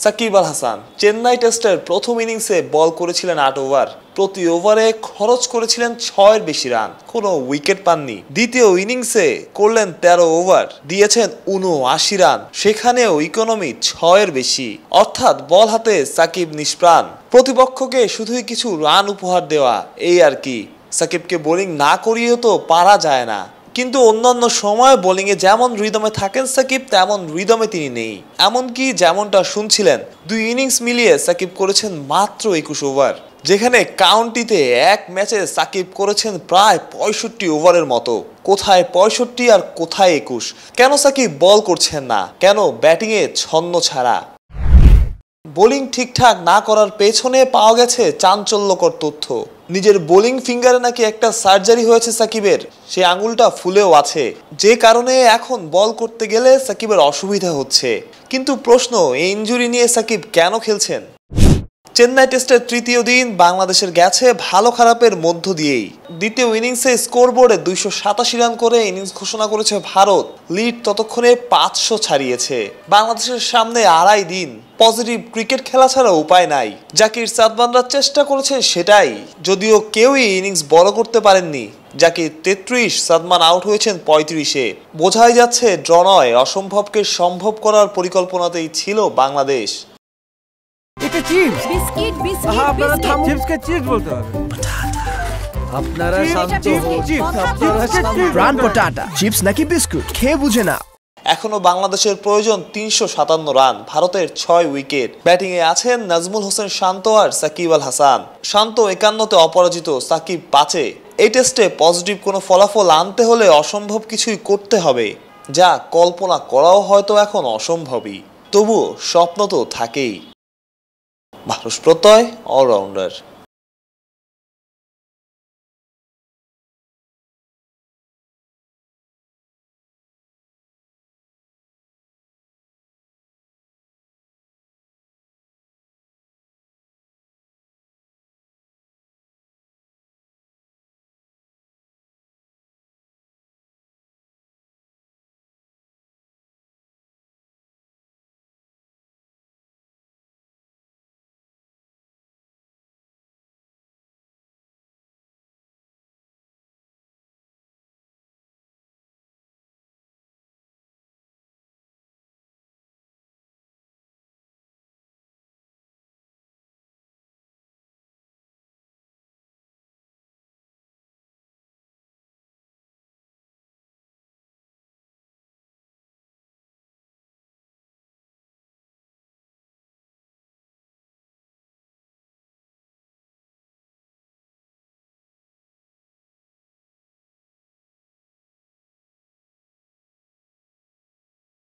সাকিব আল হাসান চেন্নাই টেস্টের প্রথম ইনিংসে বল করেছিলেন ৮ ওভার, প্রতি ওভারে খরচ করেছিলেন ৬-এর বেশি রান, কোনো উইকেট পাননি। দ্বিতীয় ইনিংসে করলেন ১৩ ওভার, দিয়েছেন ৭৯ রান, সেখানেও ইকোনমি ৬-এর বেশি, অর্থাৎ বল হাতে সাকিব নিষ্প্রাণ, প্রতিপক্ষকে শুধুই কিছু রান উপহার দেওয়া, এই আর কি। সাকিবকে বোলিং না করিয়েও তো পারা যায় না, কিন্তু অন্যান্য সময় বোলিংয়ে যেমন রিদমে থাকেন সাকিব, তেমন রিদমে তিনি নেই। এমনকি যেমনটা শুনছিলেন, ২ ইনিংস মিলিয়ে সাকিব করেছেন মাত্র ২১ ওভার, যেখানে কাউন্টিতে এক ম্যাচে সাকিব করেছেন প্রায় ৬৫ ওভারের মতো। কোথায় ৬৫ আর কোথায় ২১? কেন সাকিব বল করছেন না? কেন ব্যাটিংয়ে ছন্ন ছাড়া? বোলিং ঠিকঠাক না করার পেছনে পাওয়া গেছে চাঞ্চল্যকর তথ্য। নিজের বোলিং ফিঙ্গারে নাকি একটা সার্জারি হয়েছে সাকিবের, সেই আঙুলটা ফুলেও আছে, যে কারণে এখন বল করতে গেলে সাকিবের অসুবিধা হচ্ছে। কিন্তু প্রশ্ন, এই ইনজুরি নিয়ে সাকিব কেন খেলছেন? চেন্নাই টেস্টের তৃতীয় দিন বাংলাদেশের গেছে ভালো খারাপের মধ্য দিয়েই। দ্বিতীয় ইনিংসে স্কোরবোর্ডে ২৮৭ রান করে ইনিংস ঘোষণা করেছে ভারত, লিড ততক্ষণে ৫০০ ছাড়িয়েছে। বাংলাদেশের সামনে ২.৫ দিন পজিটিভ ক্রিকেট খেলা ছাড়া উপায় নাই। জাকির সাদমানরা চেষ্টা করেছেন সেটাই, যদিও কেউই ইনিংস বড় করতে পারেননি। জাকির ৩৩, সাদমান আউট হয়েছেন ৩৫-এ। বোঝাই যাচ্ছে ড্র নয়, অসম্ভবকে সম্ভব করার পরিকল্পনাতেই ছিল বাংলাদেশ। এটা চিপস বিস্কিট বিস্কিট আপনারা থামুন, চিপসকে চিপস বলতে হবে। আপনারা শান্ত হন, প্রাণ পটাটা চিপস নাকি বিস্কুট খেয়ে বুঝে না। এখনো বাংলাদেশের প্রয়োজন ৩৫৭ রান, ভারতের ৬ উইকেট। ব্যাটিংয়ে আছেন নাজমুল হোসেন শান্ত আর সাকিব আল হাসান। শান্ত ৫১-তে অপরাজিত, সাকিব ৫-এ। এই টেস্টে পজিটিভ কোনো ফলাফল আনতে হলে অসম্ভব কিছুই করতে হবে, যা কল্পনা করাও হয়তো এখন অসম্ভবই। তবুও স্বপ্ন তো থাকেই। ভারত প্রত্যয় অলরাউন্ডার।